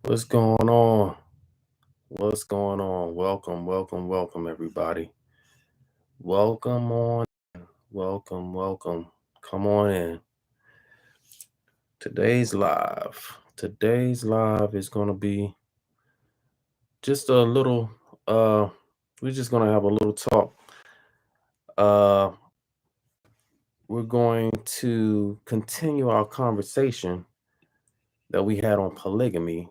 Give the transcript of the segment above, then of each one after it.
What's going on? What's going on? Welcome, welcome, welcome, everybody. Welcome on. Welcome, welcome. Come on in. Today's live. Today's live is going to be just a little, we're just going to have a little talk. Uh, we're going to continue our conversation that we had on polygamy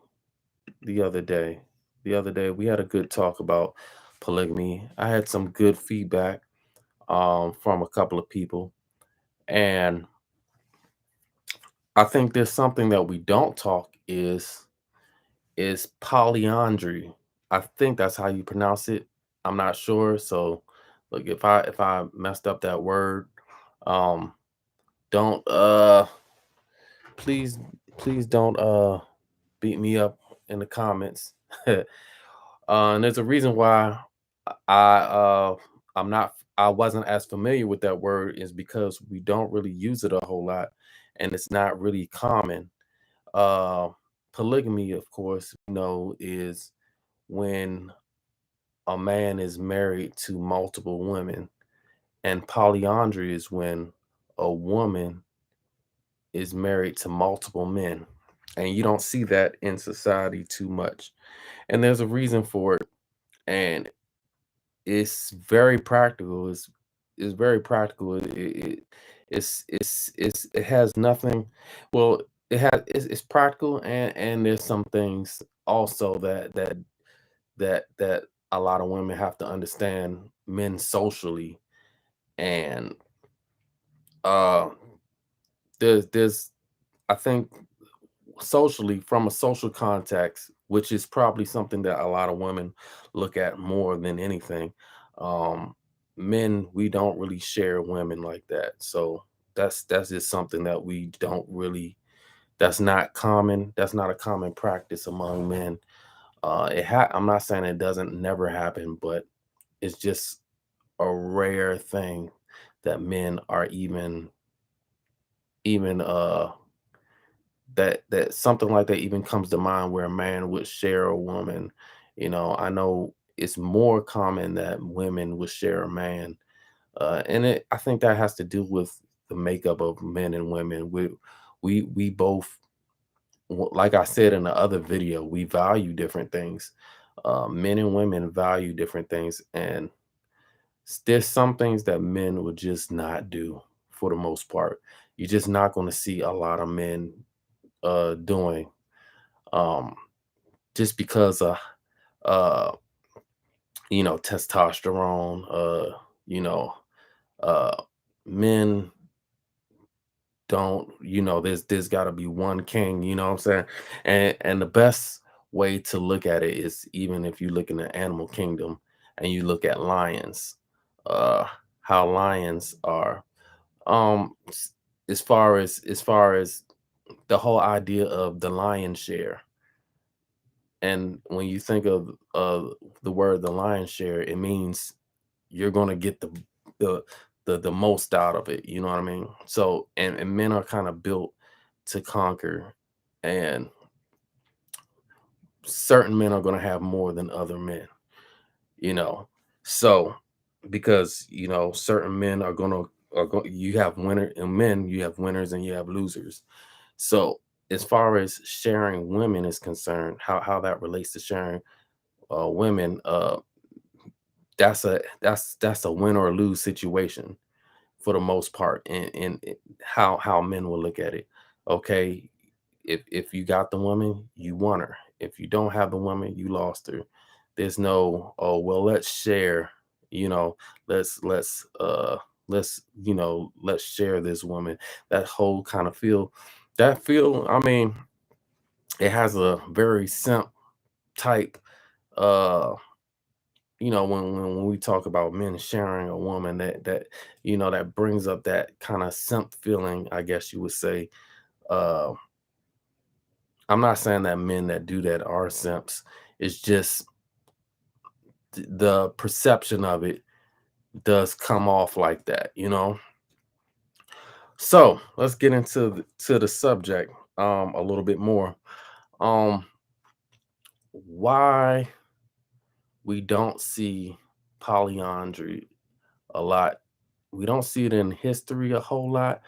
the other day. The other day, we had a good talk about polygamy. I had some good feedback from a couple of people. And I think there's something that we don't talk is polyandry. I think that's how you pronounce it. I'm not sure. So look, if I messed up that word, um don't please please don't beat me up in the comments. And there's a reason why I I'm not I wasn't as familiar with that word is because we don't really use it a whole lot and it's not really common. Uh Polygamy, of course, is when a man is married to multiple women, and polyandry is when a woman is married to multiple men. And you don't see that in society too much. And there's a reason for it. And it's very practical. It's very practical. It has nothing. Well, it's practical, and there's some things also that a lot of women have to understand men socially, and uh there's I think socially, from a social context, which is probably something that a lot of women look at more than anything. Um, Men, we don't really share women like that. So that's just something that we don't really. That's not common. That's not a common practice among men. I'm not saying it doesn't never happen, but it's just a rare thing that men are even that something like that even comes to mind where a man would share a woman. I know it's more common that women would share a man, and I think that has to do with the makeup of men and women. We both, like I said in the other video, we value different things. Men and women value different things, and there's some things that men would just not do for the most part. You're just not going to see a lot of men doing, um, just because of uh, testosterone. You know, uh, Men don't. There's got to be one king. You know what I'm saying? And the best way to look at it is, even if you look in the animal kingdom and you look at lions, uh, how lions are. As far as the whole idea of the lion share. And when you think of the word the lion's share, it means you're gonna get the the most out of it. You know what I mean? So, and men are kind of built to conquer, and certain men are gonna have more than other men. You know, so because certain men you have winner and men, you have winners and you have losers. So as far as sharing women is concerned, how that relates to sharing women, that's a win or lose situation for the most part, in how men will look at it. Okay, if you got the woman, you won her. If you don't have the woman, you lost her. There's no, oh well, let's share. You know, let's share this woman. That whole kind of feel. I mean, it has a very simp type. When we talk about men sharing a woman, that brings up that kind of simp feeling, I guess you would say. uh I'm not saying that men that do that are simps. It's just the perception of it does come off like that. So let's get into to the subject a little bit more. um why we don't see polyandry a lot. We don't see it in history a whole lot.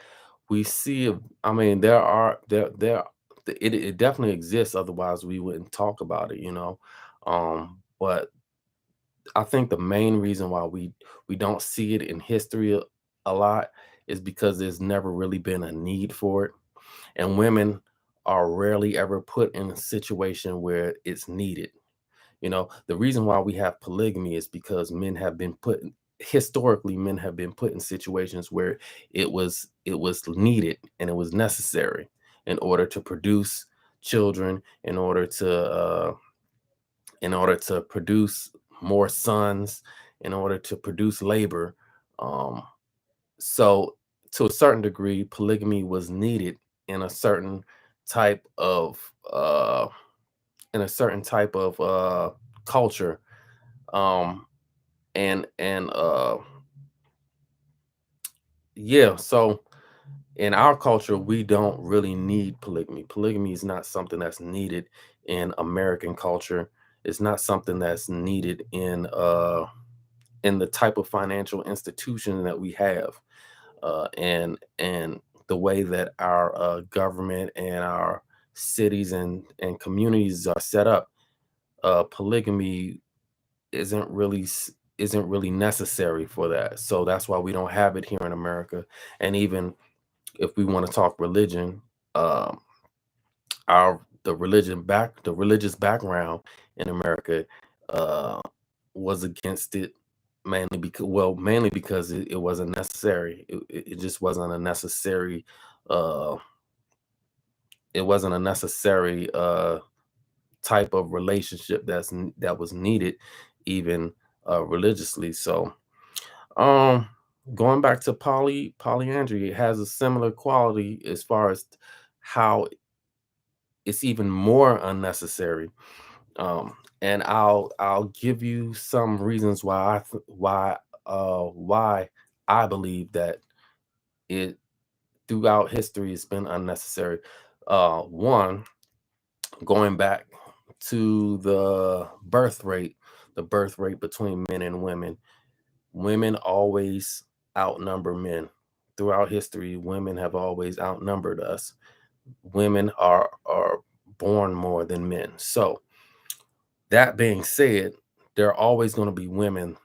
We see it, I mean, it definitely exists, otherwise we wouldn't talk about it. But I think the main reason why we don't see it in history a lot is because there's never really been a need for it, and women are rarely ever put in a situation where it's needed. The reason why we have polygamy is because historically men have been put in situations where it was needed and it was necessary in order to produce children, in order to produce more sons, in order to produce labor. Um, so to a certain degree, polygamy was needed in a certain type of uh, culture. Um, and yeah, so in our culture, we don't really need polygamy. Polygamy is not something that's needed in American culture. It's not something that's needed in the type of financial institution that we have, and the way that our government and our cities and communities are set up. Polygamy isn't really necessary for that. So that's why we don't have it here in America. And even if we want to talk religion, um, the religious background in America uh, was against it, mainly because it wasn't necessary. It just wasn't a necessary. Uh, it wasn't a necessary type of relationship that was needed, even religiously. So, um, going back to polyandry, it has a similar quality as far as how it's even more unnecessary. And I'll give you some reasons why I believe that it throughout history has been unnecessary. One, going back to the birth rate between men and women. Women always outnumber men. Throughout history, women have always outnumbered us. Women are born more than men. So that being said, there are always going to be women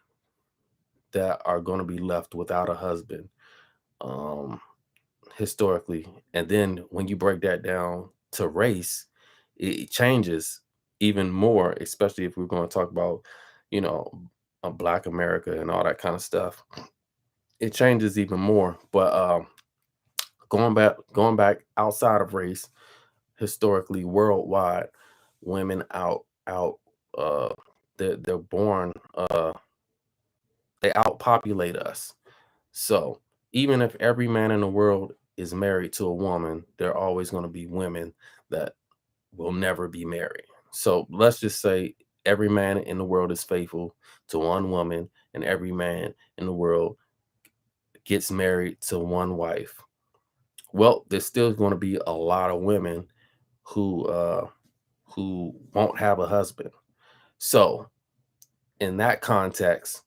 that are going to be left without a husband, um, historically. And then when you break that down to race, it changes even more, especially if we're going to talk about, you know, Black America and all that kind of stuff. It changes even more. But going back outside of race, historically, worldwide, women out uh they're born they outpopulate us. So even if every man in the world is married to a woman, there are always going to be women that will never be married. So let's just say every man in the world is faithful to one woman, and every man in the world gets married to one wife. Well, there's still going to be a lot of women who won't have a husband. So in that context,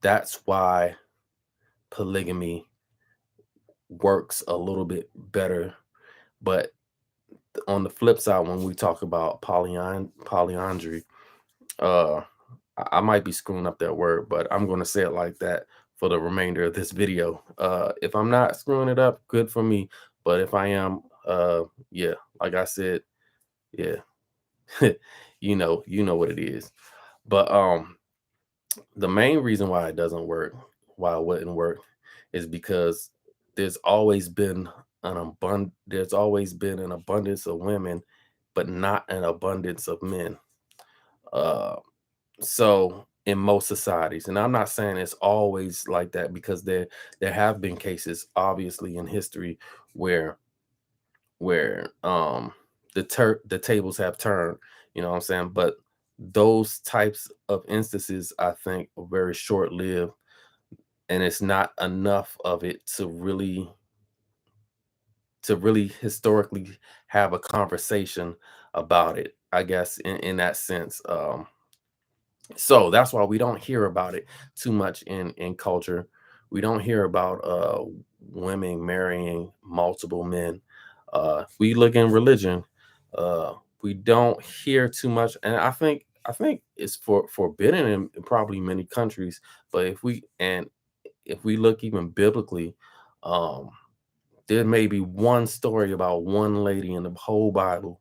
that's why polygamy works a little bit better. But on the flip side, when we talk about polyandry, uh, I might be screwing up that word, but I'm going to say it like that for the remainder of this video. If I'm not screwing it up, good for me. But if I am, yeah, like I said, yeah, you know what it is. But the main reason why it doesn't work, why it wouldn't work, is because there's always been an abundance of women, but not an abundance of men. Uh, so in most societies, and I'm not saying it's always like that, because there have been cases, obviously, in history where where the tables have turned. You know what I'm saying? But those types of instances, I think, are very short lived, and it's not enough of it to really historically have a conversation about it, I guess, in that sense. So that's why we don't hear about it too much in culture. We don't hear about women marrying multiple men. If we look in religion, uh we don't hear too much, and I think it's forbidden in probably many countries. But if we look even biblically, um there may be one story about one lady in the whole Bible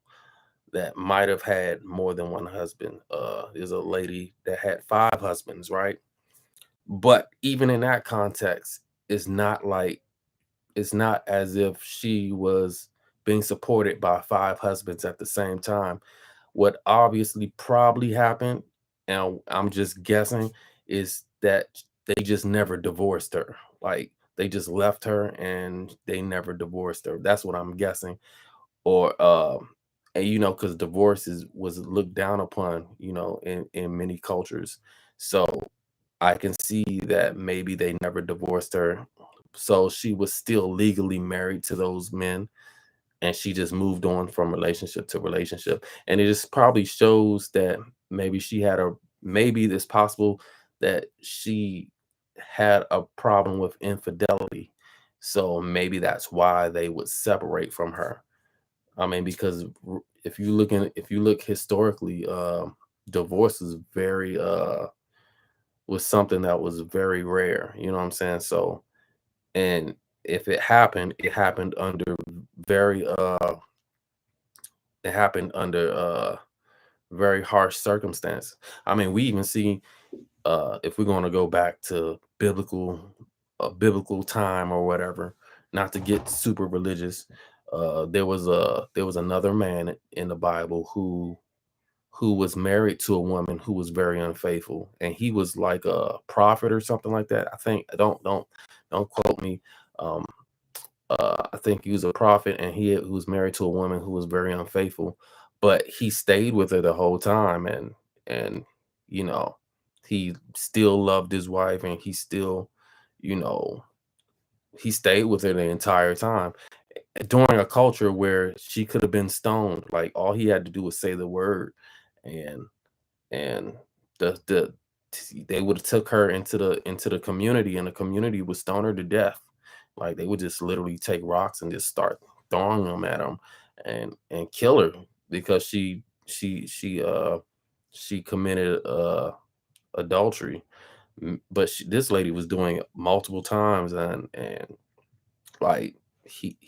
that might have had more than one husband. There's a lady that had five husbands, right? But even in that context, it's not like it's not as if she was being supported by five husbands at the same time. What obviously probably happened, and I'm just guessing, is that they just never divorced her. Like they just left her and they never divorced her. That's what I'm guessing. Or and because divorce is was looked down upon, in many cultures. So I can see that maybe they never divorced her, so she was still legally married to those men, and she just moved on from relationship to relationship. And it just probably shows that maybe it's possible that she had a problem with infidelity, so maybe that's why they would separate from her. I mean, because if you look historically, divorce is very was something that was very rare. You know what I'm saying? So, and if it happened under very it happened under very harsh circumstances. I mean, we even see, if we're going to go back to biblical time or whatever, not to get super religious. There was another man in the Bible who was married to a woman who was very unfaithful, and he was like a prophet or something like that. I think, don't quote me. Um, I think he was a prophet, and who was married to a woman who was very unfaithful, but he stayed with her the whole time, and you know he still loved his wife, and you know he stayed with her the entire time during a culture where she could have been stoned. Like all he had to do was say the word, and and the they would have took her into the community, and the community would stone her to death. Like they would just literally take rocks and just start throwing them at him, and kill her because she committed adultery. But this lady was doing it multiple times, and like he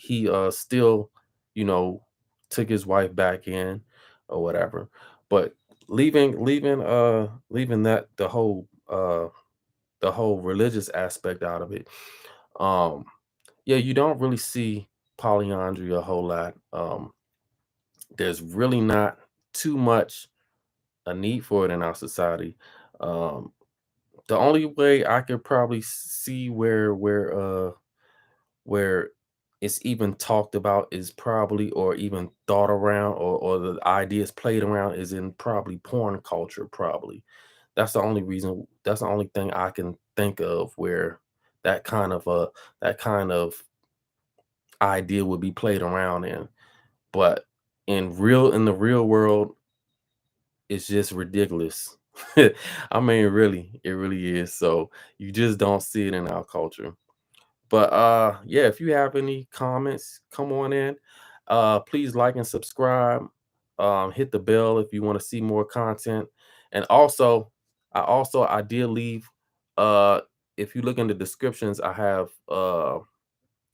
still, you know, took his wife back in or whatever. But leaving that the whole religious aspect out of it. Um yeah, you don't really see polyandry a whole lot. There's really not too much a need for it in our society. Um the only way I could probably see where it's even talked about is probably, or even thought around, or the ideas played around, is in probably porn culture. Probably that's the only thing I can think of where that kind of uh that kind of idea would be played around in. But in the real world, it's just ridiculous. I mean, really, it really is. So you just don't see it in our culture. But yeah, if you have any comments, come on in. Please like and subscribe. Hit the bell if you want to see more content. And also, I did leave, uh if you look in the descriptions, I have,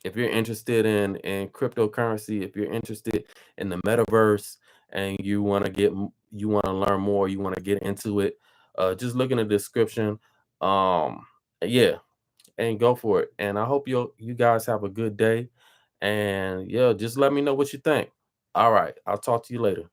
if you're interested in cryptocurrency, if you're interested in the metaverse, and you want to learn more, you want to get into it, just look in the description. Yeah, and go for it. And I hope you guys have a good day. And yeah, just let me know what you think. All right, I'll talk to you later.